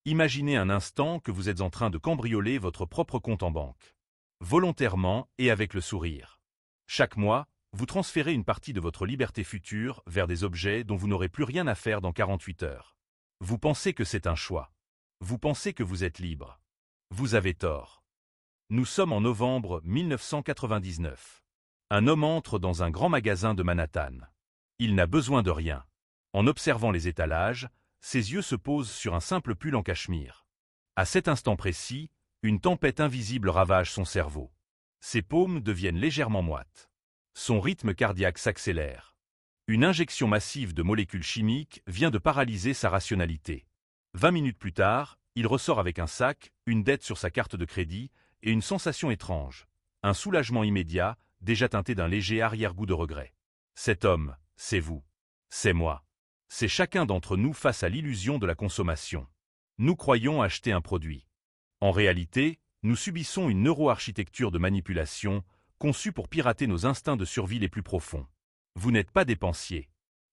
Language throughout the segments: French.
Imaginez un instant que vous êtes en train de cambrioler votre propre compte en banque. Volontairement et avec le sourire. Chaque mois, vous transférez une partie de votre liberté future vers des objets dont vous n'aurez plus rien à faire dans 48 heures. Vous pensez que c'est un choix. Vous pensez que vous êtes libre. Vous avez tort. Nous sommes en novembre 1999. Un homme entre dans un grand magasin de Manhattan. Il n'a besoin de rien. En observant les étalages, ses yeux se posent sur un simple pull en cachemire. À cet instant précis, une tempête invisible ravage son cerveau. Ses paumes deviennent légèrement moites. Son rythme cardiaque s'accélère. Une injection massive de molécules chimiques vient de paralyser sa rationalité. 20 minutes plus tard, il ressort avec un sac, une dette sur sa carte de crédit et une sensation étrange. Un soulagement immédiat, déjà teinté d'un léger arrière-goût de regret. Cet homme, c'est vous. C'est moi. C'est chacun d'entre nous face à l'illusion de la consommation. Nous croyons acheter un produit. En réalité, nous subissons une neuroarchitecture de manipulation conçue pour pirater nos instincts de survie les plus profonds. Vous n'êtes pas dépensier.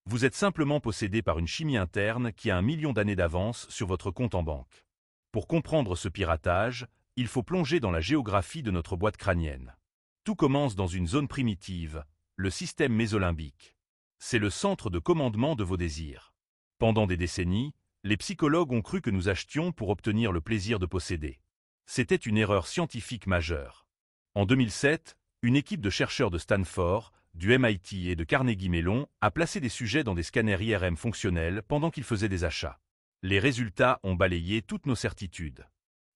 Vous êtes simplement possédé par une chimie interne qui a 1 million d'années d'avance sur votre compte en banque. Pour comprendre ce piratage, il faut plonger dans la géographie de notre boîte crânienne. Tout commence dans une zone primitive, le système mésolimbique. C'est le centre de commandement de vos désirs. Pendant des décennies, les psychologues ont cru que nous achetions pour obtenir le plaisir de posséder. C'était une erreur scientifique majeure. En 2007, une équipe de chercheurs de Stanford, du MIT et de Carnegie Mellon a placé des sujets dans des scanners IRM fonctionnels pendant qu'ils faisaient des achats. Les résultats ont balayé toutes nos certitudes.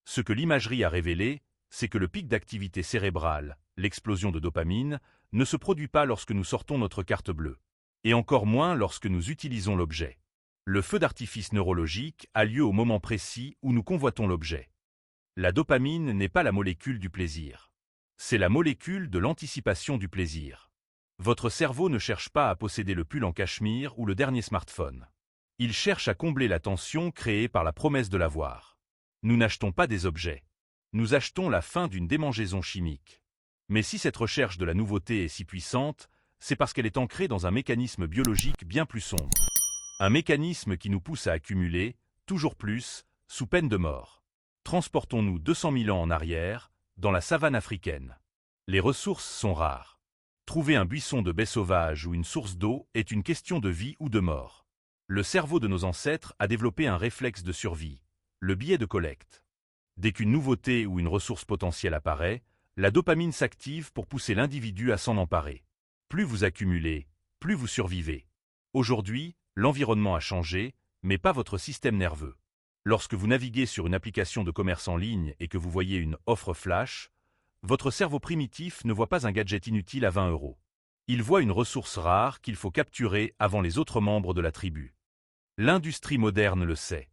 Ce que l'imagerie a révélé, c'est que le pic d'activité cérébrale, l'explosion de dopamine, ne se produit pas lorsque nous sortons notre carte bleue. Et encore moins lorsque nous utilisons l'objet. Le feu d'artifice neurologique a lieu au moment précis où nous convoitons l'objet. La dopamine n'est pas la molécule du plaisir. C'est la molécule de l'anticipation du plaisir. Votre cerveau ne cherche pas à posséder le pull en cachemire ou le dernier smartphone. Il cherche à combler la tension créée par la promesse de l'avoir. Nous n'achetons pas des objets. Nous achetons la fin d'une démangeaison chimique. Mais si cette recherche de la nouveauté est si puissante, c'est parce qu'elle est ancrée dans un mécanisme biologique bien plus sombre. Un mécanisme qui nous pousse à accumuler, toujours plus, sous peine de mort. Transportons-nous 200 000 ans en arrière, dans la savane africaine. Les ressources sont rares. Trouver un buisson de baies sauvages ou une source d'eau est une question de vie ou de mort. Le cerveau de nos ancêtres a développé un réflexe de survie, le biais de collecte. Dès qu'une nouveauté ou une ressource potentielle apparaît, la dopamine s'active pour pousser l'individu à s'en emparer. Plus vous accumulez, plus vous survivez. Aujourd'hui, l'environnement a changé, mais pas votre système nerveux. Lorsque vous naviguez sur une application de commerce en ligne et que vous voyez une offre flash, votre cerveau primitif ne voit pas un gadget inutile à 20 €. Il voit une ressource rare qu'il faut capturer avant les autres membres de la tribu. L'industrie moderne le sait.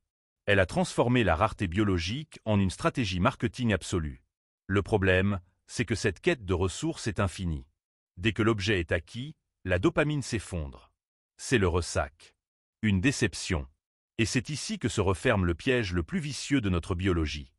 Elle a transformé la rareté biologique en une stratégie marketing absolue. Le problème, c'est que cette quête de ressources est infinie. Dès que l'objet est acquis, la dopamine s'effondre. C'est le ressac. Une déception. Et c'est ici que se referme le piège le plus vicieux de notre biologie.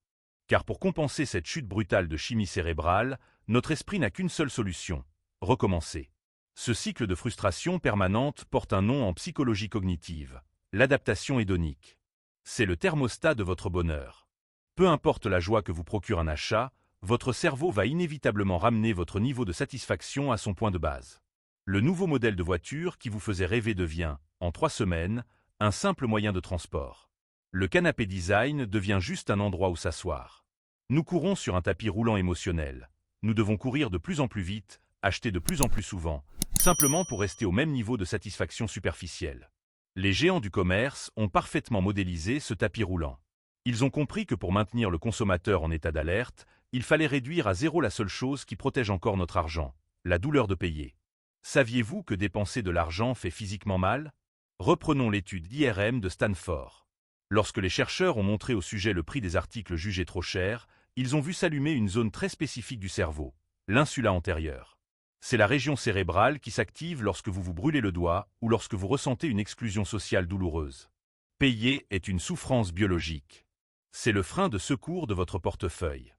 Car pour compenser cette chute brutale de chimie cérébrale, notre esprit n'a qu'une seule solution, recommencer. Ce cycle de frustration permanente porte un nom en psychologie cognitive, l'adaptation hédonique. C'est le thermostat de votre bonheur. Peu importe la joie que vous procure un achat, votre cerveau va inévitablement ramener votre niveau de satisfaction à son point de base. Le nouveau modèle de voiture qui vous faisait rêver devient, en 3 semaines, un simple moyen de transport. Le canapé design devient juste un endroit où s'asseoir. Nous courons sur un tapis roulant émotionnel. Nous devons courir de plus en plus vite, acheter de plus en plus souvent, simplement pour rester au même niveau de satisfaction superficielle. Les géants du commerce ont parfaitement modélisé ce tapis roulant. Ils ont compris que pour maintenir le consommateur en état d'alerte, il fallait réduire à zéro la seule chose qui protège encore notre argent, la douleur de payer. Saviez-vous que dépenser de l'argent fait physiquement mal? Reprenons l'étude d'IRM de Stanford. Lorsque les chercheurs ont montré au sujet le prix des articles jugés trop chers, ils ont vu s'allumer une zone très spécifique du cerveau, l'insula antérieure. C'est la région cérébrale qui s'active lorsque vous vous brûlez le doigt ou lorsque vous ressentez une exclusion sociale douloureuse. Payer est une souffrance biologique. C'est le frein de secours de votre portefeuille.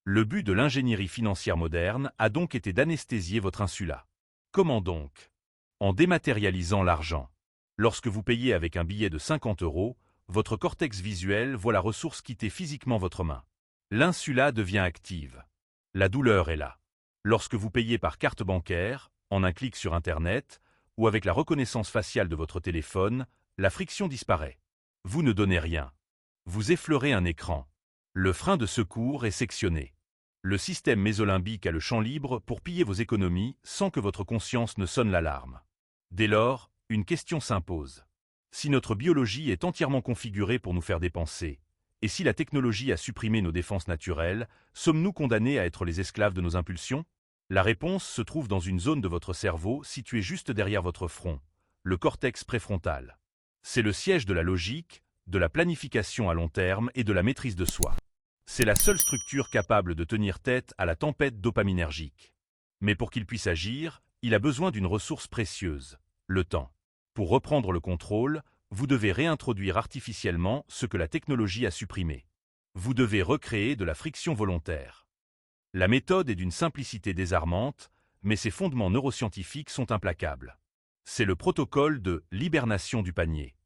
Le but de l'ingénierie financière moderne a donc été d'anesthésier votre insula. Comment donc? En dématérialisant l'argent. Lorsque vous payez avec un billet de 50 €, votre cortex visuel voit la ressource quitter physiquement votre main. L'insula devient active. La douleur est là. Lorsque vous payez par carte bancaire, en un clic sur Internet, ou avec la reconnaissance faciale de votre téléphone, la friction disparaît. Vous ne donnez rien. Vous effleurez un écran. Le frein de secours est sectionné. Le système mésolimbique a le champ libre pour piller vos économies sans que votre conscience ne sonne l'alarme. Dès lors, une question s'impose. Si notre biologie est entièrement configurée pour nous faire dépenser, et si la technologie a supprimé nos défenses naturelles, sommes-nous condamnés à être les esclaves de nos impulsions? La réponse se trouve dans une zone de votre cerveau située juste derrière votre front, le cortex préfrontal. C'est le siège de la logique, de la planification à long terme et de la maîtrise de soi. C'est la seule structure capable de tenir tête à la tempête dopaminergique. Mais pour qu'il puisse agir, il a besoin d'une ressource précieuse, le temps. Pour reprendre le contrôle, vous devez réintroduire artificiellement ce que la technologie a supprimé. Vous devez recréer de la friction volontaire. La méthode est d'une simplicité désarmante, mais ses fondements neuroscientifiques sont implacables. C'est le protocole de l'hibernation du panier.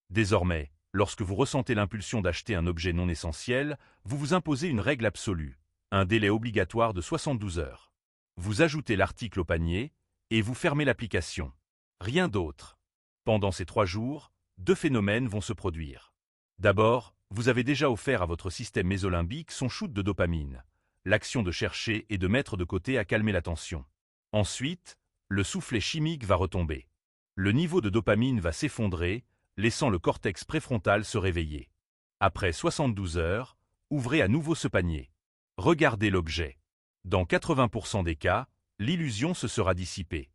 Désormais, lorsque vous ressentez l'impulsion d'acheter un objet non essentiel, vous vous imposez une règle absolue, un délai obligatoire de 72 heures. Vous ajoutez l'article au panier et vous fermez l'application. Rien d'autre. Pendant ces 3 jours, 2 phénomènes vont se produire. D'abord, vous avez déjà offert à votre système mésolimbique son shoot de dopamine, l'action de chercher et de mettre de côté à calmer la tension. Ensuite, le soufflet chimique va retomber. Le niveau de dopamine va s'effondrer, laissant le cortex préfrontal se réveiller. Après 72 heures, ouvrez à nouveau ce panier. Regardez l'objet. Dans 80% des cas, l'illusion se sera dissipée.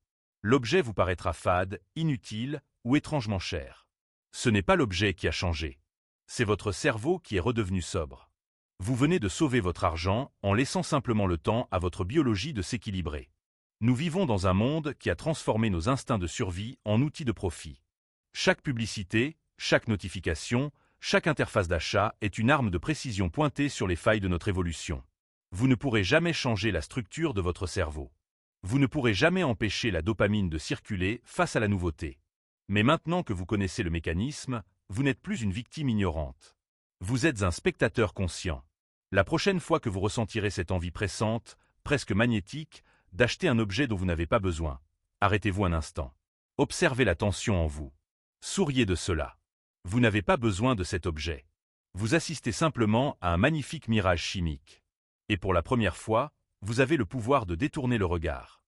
L'objet vous paraîtra fade, inutile ou étrangement cher. Ce n'est pas l'objet qui a changé. C'est votre cerveau qui est redevenu sobre. Vous venez de sauver votre argent en laissant simplement le temps à votre biologie de s'équilibrer. Nous vivons dans un monde qui a transformé nos instincts de survie en outils de profit. Chaque publicité, chaque notification, chaque interface d'achat est une arme de précision pointée sur les failles de notre évolution. Vous ne pourrez jamais changer la structure de votre cerveau. Vous ne pourrez jamais empêcher la dopamine de circuler face à la nouveauté. Mais maintenant que vous connaissez le mécanisme, vous n'êtes plus une victime ignorante. Vous êtes un spectateur conscient. La prochaine fois que vous ressentirez cette envie pressante, presque magnétique, d'acheter un objet dont vous n'avez pas besoin, arrêtez-vous un instant. Observez la tension en vous. Souriez de cela. Vous n'avez pas besoin de cet objet. Vous assistez simplement à un magnifique mirage chimique. Et pour la première fois, vous avez le pouvoir de détourner le regard.